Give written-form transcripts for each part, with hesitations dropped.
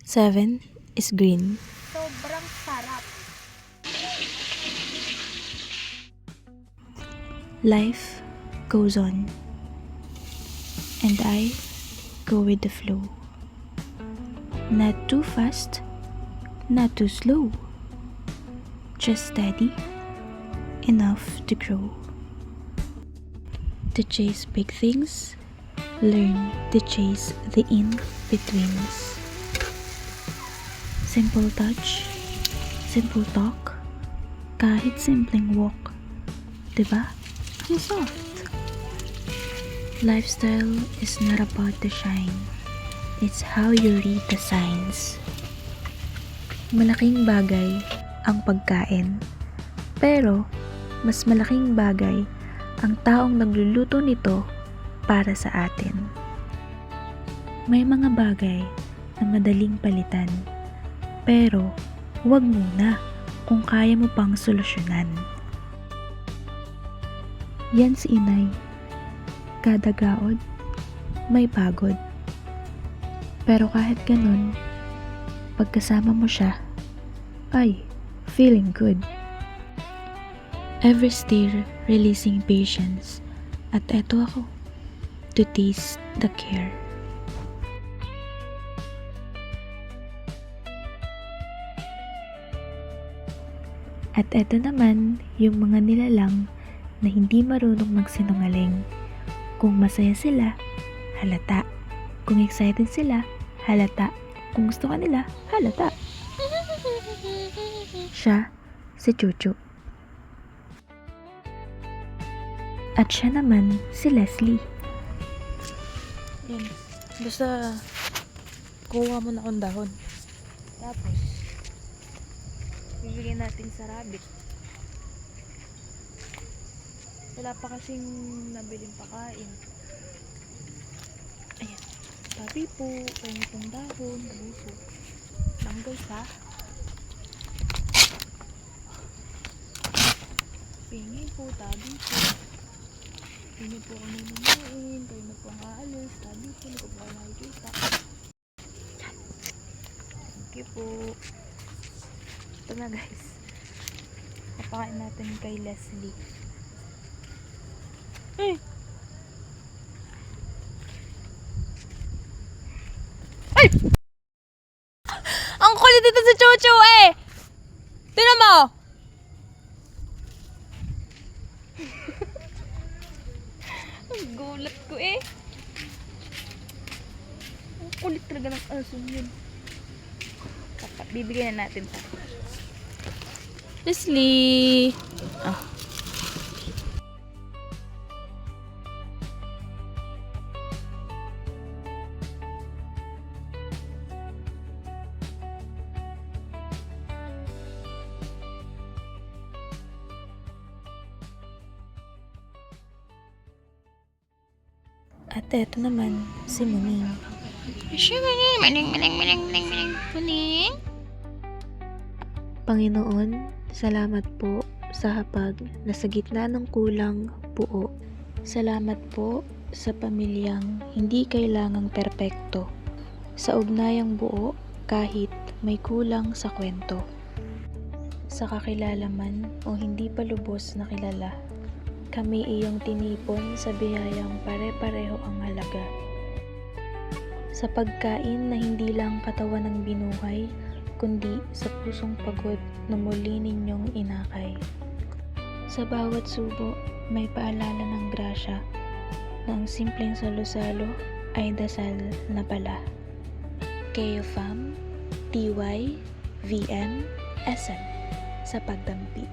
7 is green. Sobrang sarap. Life goes on. And I go with the flow. Not too fast, not too slow. Just steady, enough to grow. To chase big things, learn to chase the in-betweens. Simple touch, simple talk, kahit simpleng walk. Diba? Ang soft. Lifestyle is not about the shine. It's how you read the signs. Malaking bagay ang pagkain. Pero, mas malaking bagay ang taong nagluluto nito para sa atin. May mga bagay na madaling palitan. Pero, huwag muna kung kaya mo pang solusyonan. Yan si inay. Kada gaod, may pagod. Pero kahit ganun, pagkasama mo siya, ay, feeling good. Every steer releasing patience. At eto ako, to taste the care. At eto naman, yung mga nilalang na hindi marunong magsinungaling. Kung masaya sila, halata. Kung excited sila, halata. Kung gusto ka nila, halata. Siya, si Chuchu. At siya naman, si Leslie. Yan. Basta, kuha mo na akong dahon. Tapos, bibigyan natin sa rabbit. Wala pa kasing nabiling pakain. Ayan. Tabi po, kayo pong dahon, tabi po. Lang guys ha. Pingin po, tabi po. Hindi po kami namain, kayo na po ang aalis, tabi po, hindi ko po kayo nakikita. Thank you po. Ito na guys. Papakain natin kay Leslie. Ay! Ay! Ang kulit dito sa Chuchu eh! Tignan mo! Ang gulat ko eh. Ang kulit talaga ng aso yun. Bibigyan na natin sa Leslie! Ah. At eto naman, si Muning. Panginoon, salamat po sa hapag na sa gitna ng kulang buo. Salamat po sa pamilyang hindi kailangang perpekto. Sa ugnayang buo kahit may kulang sa kwento. Sa kakilala man o hindi pa lubos na kilala, kami iyong tinipon sa biyayang pare-pareho ang halaga. Sa pagkain na hindi lang katawan ng binuhay, kundi sa pusong pagod na muli ninyong inakay. Sa bawat subo, may paalala ng grasya na ang simpleng salo-salo ay dasal na pala. Keo Fam, TY, VM, SM sa pagdampi.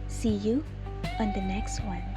See you on the next one.